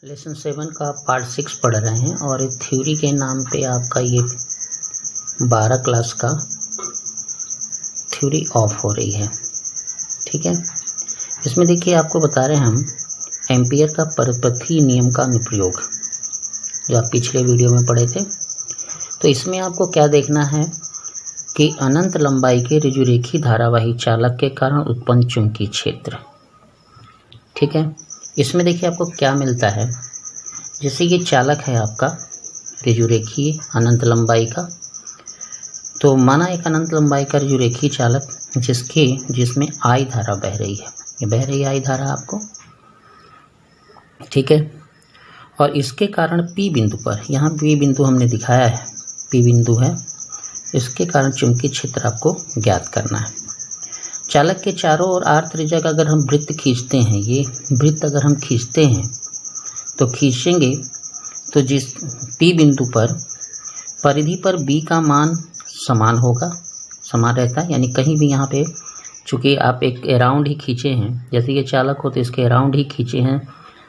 Lesson 7 का part 6 पढ़ रहे हैं और एक थ्योरी के नाम पे आपका ये 12 क्लास का थ्योरी ऑफ हो रही है। ठीक है, इसमें देखिए आपको बता रहे हैं हम एम्पियर का परपथी नियम का अनुप्रयोग, जो आप पिछले वीडियो में पढ़े थे। तो इसमें आपको क्या देखना है कि अनंत लंबाई के ऋजुरेखी धारावाही चालक के कारण उत्पन्न चुंबकीय क्षेत्र। ठीक है, इसमें देखिए आपको क्या मिलता है। जैसे ये चालक है आपका ऋजुरेखी अनंत लंबाई का, तो माना एक अनंत लंबाई का ऋजुरेखी चालक जिसमें आई धारा बह रही है, ये बह रही है आई धारा आपको। ठीक है, और इसके कारण पी बिंदु पर, यहाँ पी बिंदु हमने दिखाया है, पी बिंदु है, इसके कारण चुंबकीय क्षेत्र आपको ज्ञात करना है। चालक के चारों ओर आर त्रिज्या का अगर हम वृत्त खींचते हैं, ये वृत्त अगर हम खींचते हैं तो खींचेंगे तो जिस पी बिंदु पर परिधि पर बी का मान समान होगा, समान रहता है। यानी कहीं भी यहाँ पे चूँकि आप एक अराउंड ही खींचे हैं, जैसे ये चालक हो तो इसके अराउंड ही खींचे हैं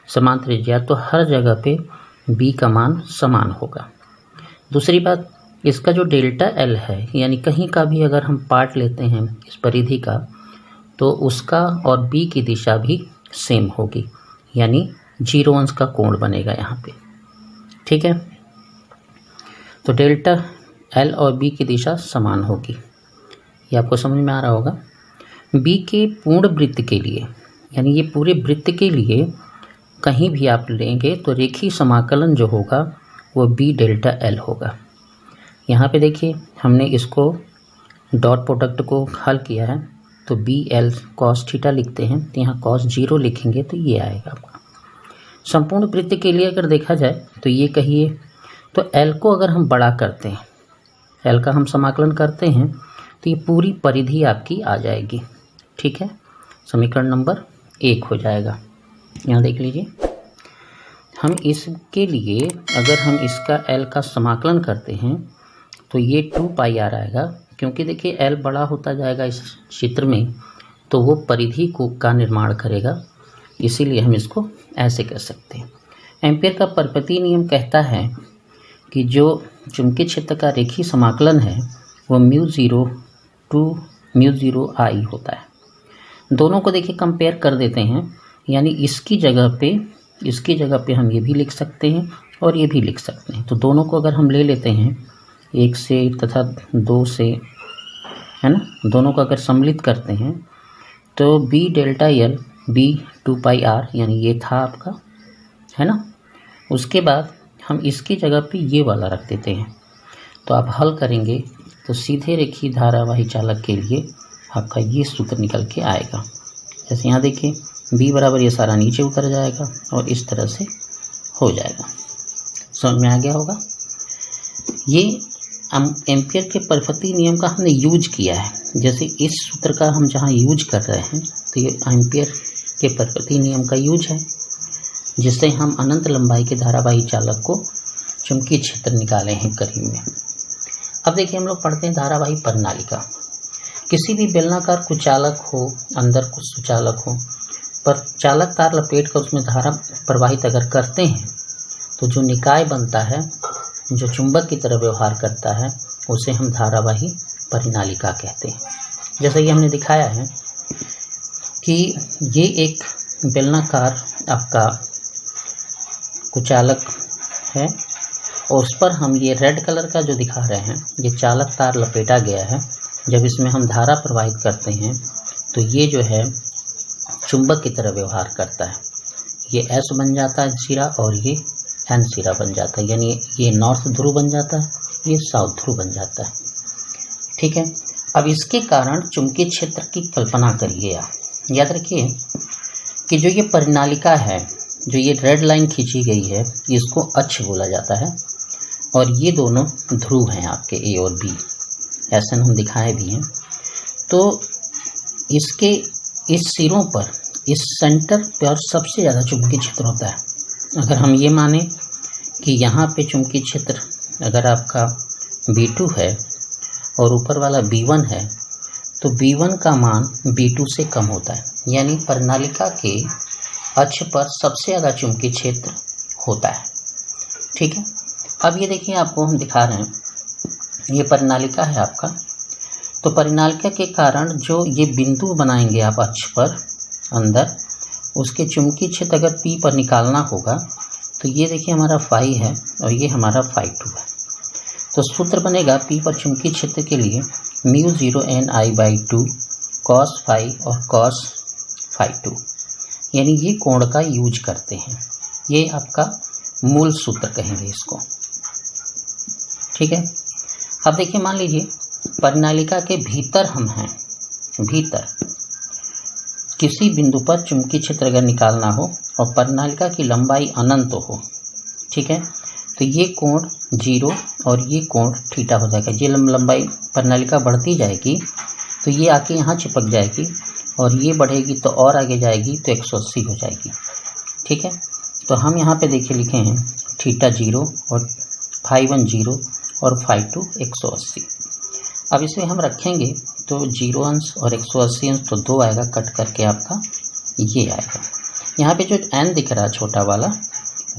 समान त्रिज्या, तो हर जगह पे बी का मान समान होगा। दूसरी बात, इसका जो डेल्टा एल है, यानी कहीं का भी अगर हम पार्ट लेते हैं इस परिधि का, तो उसका और बी की दिशा भी सेम होगी, यानी 0 अंश का कोण बनेगा यहाँ पे। ठीक है, तो डेल्टा एल और बी की दिशा समान होगी, ये आपको समझ में आ रहा होगा। बी के पूर्ण वृत्त के लिए, यानी ये पूरे वृत्त के लिए कहीं भी आप लेंगे तो रेखीय समाकलन जो होगा वो बी डेल्टा एल होगा। यहाँ पे देखिए हमने इसको डॉट प्रोडक्ट को हल किया है, तो बी एल कॉस थीटा लिखते हैं, तो यहाँ कॉस 0 लिखेंगे तो ये आएगा आपका। संपूर्ण वृत्त के लिए अगर देखा जाए तो ये कहिए, तो एल को अगर हम बड़ा करते हैं, एल का हम समाकलन करते हैं, तो ये पूरी परिधि आपकी आ जाएगी। ठीक है, समीकरण नंबर 1 हो जाएगा। यहाँ देख लीजिए, हम इसके लिए अगर हम इसका एल का समाकलन करते हैं तो ये 2 पाई आर आएगा, क्योंकि देखिए एल बड़ा होता जाएगा इस चित्र में, तो वो परिधि को का निर्माण करेगा, इसीलिए हम इसको ऐसे कर सकते हैं। एम्पियर का परपथी नियम कहता है कि जो चुंबकीय क्षेत्र का रेखीय समाकलन है वो μ0 to μ0 I होता है। दोनों को देखिए कंपेयर कर देते हैं, यानी इसकी जगह पे हम ये भी लिख सकते हैं और ये भी लिख सकते हैं। तो दोनों को अगर हम ले लेते हैं 1 से तथा 2 से, है ना, दोनों को अगर सम्मिलित करते हैं तो B delta L B 2 pi R, यानी ये था आपका, है ना। उसके बाद हम इसकी जगह पे ये वाला रख देते हैं, तो आप हल करेंगे तो सीधे रेखीय धारावाही चालक के लिए आपका ये सूत्र निकल के आएगा। जैसे यहाँ देखिए b बराबर ये सारा नीचे उतर जाएगा और इस तरह से हो जाएगा। समझ में आ गया होगा। ये एम्पियर के परपथी नियम का हमने यूज किया है। जैसे इस सूत्र का हम जहाँ यूज कर रहे हैं, तो ये एम्पियर के परपथी नियम का यूज है, जिससे हम अनंत लंबाई के धारावाही चालक को चुंबकीय क्षेत्र निकाले हैं करीब में। अब देखिए हम लोग पढ़ते हैं धारावाही प्रणालिका। किसी भी बेलनाकार कुचालक हो, अंदर कुछ सुचालक हो, पर चालक तार लपेट कर उसमें धारा प्रवाहित अगर करते हैं तो जो निकाय बनता है, जो चुंबक की तरह व्यवहार करता है, उसे हम धारावाही परिनालिका कहते हैं। जैसा कि हमने दिखाया है कि ये एक बेलनाकार आपका कुचालक है और उस पर हम ये रेड कलर का जो दिखा रहे हैं, ये चालक तार लपेटा गया है। जब इसमें हम धारा प्रवाहित करते हैं तो ये जो है चुंबक की तरह व्यवहार करता है। ये एस बन जाता है सिरा और ये एन सिरा बन जाता है, यानी ये नॉर्थ ध्रुव बन जाता है, ये साउथ ध्रुव बन जाता है। ठीक है, अब इसके कारण चुंबकीय क्षेत्र की कल्पना करिए। याद रखिए कि जो ये परिनालिका है, जो ये रेड लाइन खींची गई है, इसको अक्ष बोला जाता है और ये दोनों ध्रुव हैं आपके ए और बी, ऐसे हम दिखाए भी हैं। तो इसके इस सिरों पर, इस सेंटर पर सबसे ज़्यादा चुंबकीय क्षेत्र होता है। अगर हम ये माने कि यहाँ पे चुंबकीय क्षेत्र अगर आपका B2 है और ऊपर वाला B1 है, तो B1 का मान B2 से कम होता है, यानी प्रणालिका के अक्ष पर सबसे ज़्यादा चुंबकीय क्षेत्र होता है। ठीक है, अब ये देखिए आपको हम दिखा रहे हैं, ये परिनालिका है आपका। तो परिनालिका के कारण जो ये बिंदु बनाएंगे आप अक्ष पर अंदर, उसके चुंबकीय क्षेत्र अगर P पर निकालना होगा तो ये देखिए हमारा फाई है और ये हमारा फाई 2 है। तो सूत्र बनेगा P पर चुंबकीय क्षेत्र के लिए μ0NI/2 cos फाई और cos फाई 2, यानी ये कोण का यूज करते हैं। ये आपका मूल सूत्र कहेंगे इसको। ठीक है, अब देखिए मान लीजिए परिनालिका के भीतर हम हैं, भीतर किसी बिंदु पर चुंबकीय क्षेत्र अगर निकालना हो और परिनालिका की लंबाई अनंत हो, ठीक है, तो ये कोण 0 और ये कोण थीटा हो जाएगा। ये लंबाई परिनालिका बढ़ती जाएगी तो ये आके यहाँ चिपक जाएगी और ये बढ़ेगी तो और आगे जाएगी तो 180 हो जाएगी। ठीक है, तो हम यहाँ पे देखिए लिखे हैं थीटा 0 और फाई 1 0 और फाई 2 180। अब इसे हम रखेंगे तो 0 अंश और 180 अंश तो 2 आएगा, कट करके आपका ये आएगा। यहाँ पे जो n दिख रहा है छोटा वाला,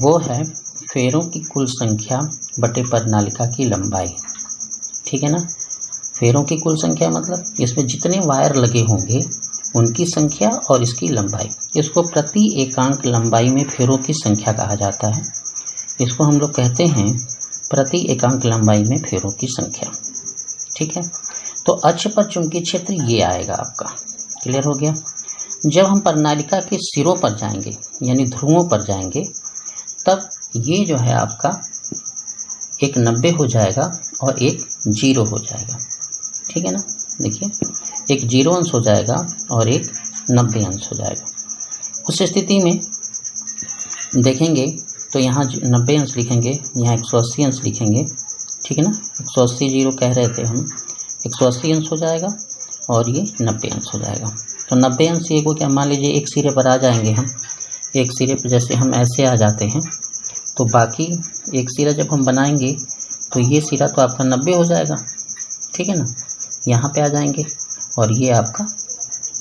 वो है फेरों की कुल संख्या बटे परिनालिका की लंबाई। ठीक है ना, फेरों की कुल संख्या मतलब इसमें जितने वायर लगे होंगे उनकी संख्या और इसकी लंबाई। इसको प्रति एकांक लंबाई में फेरों की संख्या कहा जाता है। इसको हम लोग कहते हैं प्रति एकांक लंबाई में फेरों की संख्या। ठीक है, तो अक्ष पर चुंबकीय क्षेत्र ये आएगा आपका। क्लियर हो गया। जब हम परिनालिका के सिरों पर जाएंगे यानी ध्रुवों पर जाएंगे, तब ये जो है आपका एक 90 हो जाएगा और एक 0 हो जाएगा। ठीक है ना, देखिए एक 0 अंश हो जाएगा और एक 90 अंश हो जाएगा। उस स्थिति में देखेंगे तो यहाँ 90 अंश लिखेंगे, यहाँ 180 अंश लिखेंगे। ठीक है ना, 180 0 कह रहे थे हम, 180 अंश हो जाएगा और ये 90 अंश हो जाएगा। तो 90 अंश ये को क्या, मान लीजिए एक सिरे पर आ जाएंगे हम, एक सिरे पर जैसे हम ऐसे आ जाते हैं तो बाकी एक सिरा जब हम बनाएंगे तो ये सिरा तो आपका 90 हो जाएगा। ठीक है ना, यहाँ पे आ जाएंगे और ये आपका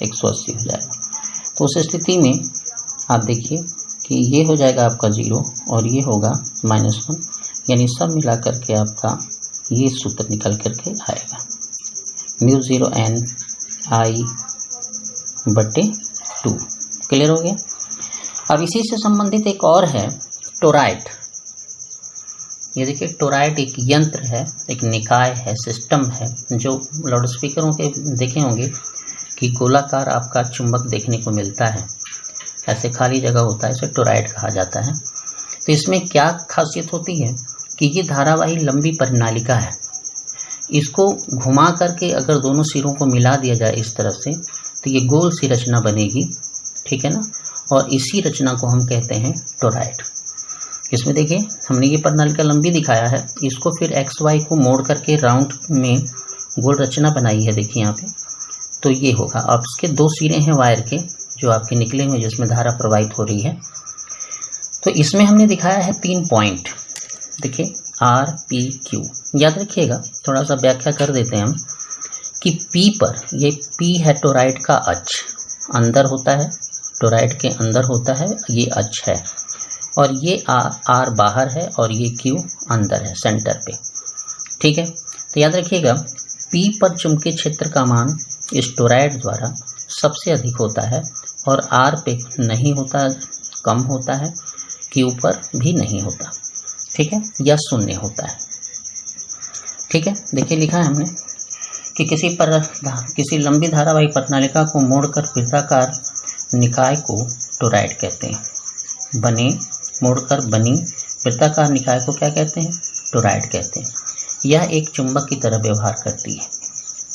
180 हो जाएगा। तो उस स्थिति में आप देखिए कि ये हो जाएगा आपका 0 और ये होगा -1, यानी सब मिला करके आपका ये सूत्र निकल करके आएगा μ0NI/2। क्लियर हो गया। अब इसी से संबंधित एक और है टोराइड। ये देखिए टोराइड एक यंत्र है, एक निकाय है, सिस्टम है, जो लाउड स्पीकरों के देखे होंगे कि गोलाकार आपका चुंबक देखने को मिलता है, ऐसे खाली जगह होता है, इसे टोराइड कहा जाता है। तो इसमें क्या खासियत होती है कि ये धारावाही लंबी परिनालिका है, इसको घुमा करके अगर दोनों सिरों को मिला दिया जाए इस तरह से तो ये गोल सी रचना बनेगी। ठीक है ना, और इसी रचना को हम कहते हैं टोराइड। इसमें देखिए हमने ये परिनालिका लंबी दिखाया है, इसको फिर एक्स वाई को मोड़ करके राउंड में गोल रचना बनाई है। देखिए यहाँ पे तो ये होगा। अब इसके 2 सिरे हैं वायर के जो आपके निकले हुए, जिसमें धारा प्रवाहित हो रही है। तो इसमें हमने दिखाया है 3 पॉइंट, देखिए R, P, Q। याद रखिएगा, थोड़ा सा व्याख्या कर देते हैं हम कि P पर, ये P है टोराइड का अक्ष, अंदर होता है, टोराइड के अंदर होता है, ये अक्ष है, और ये R बाहर है और ये Q अंदर है सेंटर पे। ठीक है, तो याद रखिएगा P पर चुंबकीय क्षेत्र का मान इस टोराइड द्वारा सबसे अधिक होता है और R पे नहीं होता, कम होता है, Q पर भी नहीं होता। ठीक है, या 0 होता है। ठीक है, देखिए लिखा है हमने कि किसी लंबी धारावाही परिनालिका को मोड़कर वृत्ताकार निकाय को टोराइड कहते हैं। मोड़कर बनी वृत्ताकार निकाय को क्या कहते हैं? टोराइड कहते हैं। यह एक चुंबक की तरह व्यवहार करती है।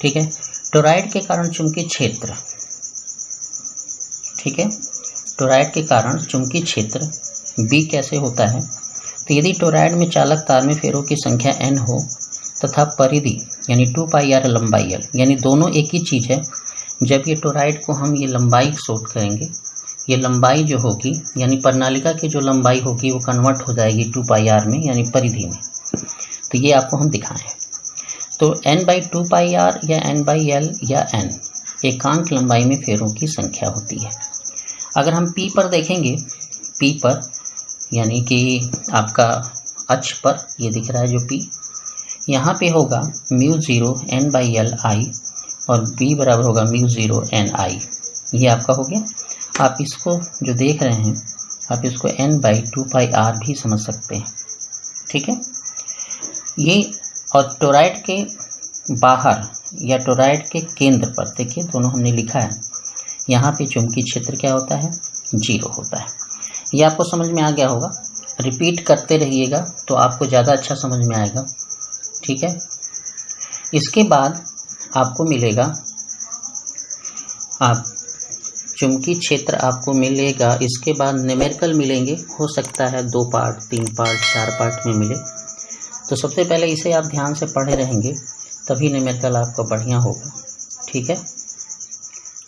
ठीक है, टोराइड के कारण चुंबकीय क्षेत्र, ठीक है, टोराइड के कारण चुंबकीय क्षेत्र B कैसे होता है? तो यदि टोराइड में चालक तार में फेरों की संख्या n हो तथा परिधि यानी 2πr लंबाई l, यानी दोनों एक ही चीज़ है। जब ये टोराइड को हम ये लंबाई शॉर्ट करेंगे, ये लंबाई जो होगी यानी परिनालिका की जो लंबाई होगी वो कन्वर्ट हो जाएगी 2πr में यानी परिधि में। तो ये आपको हम दिखाएं। तो n/2πr या n/l या n एकांक लंबाई में फेरों की संख्या होती है। अगर हम P पर देखेंगे, P पर यानी कि आपका अक्ष पर ये दिख रहा है जो P, यहाँ पे होगा μ0 n/L और B बराबर होगा μ0 ni। ये आपका हो गया। आप इसको जो देख रहे हैं आप इसको n/2πr भी समझ सकते हैं, ठीक है। ये और टोरॉइड के बाहर या टोरॉइड के केंद्र पर देखिए दोनों हमने लिखा है, यहाँ पे चुंबकीय क्षेत्र क्या होता है, 0 होता है। ये आपको समझ में आ गया होगा। रिपीट करते रहिएगा तो आपको ज़्यादा अच्छा समझ में आएगा, ठीक है। इसके बाद आपको मिलेगा, आप चुंबकीय क्षेत्र आपको मिलेगा, इसके बाद न्यूमेरिकल मिलेंगे, हो सकता है 2 पार्ट 3 पार्ट 4 पार्ट में मिले। तो सबसे पहले इसे आप ध्यान से पढ़े रहेंगे तभी न्यूमेरिकल आपका बढ़िया होगा, ठीक है।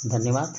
धन्यवाद।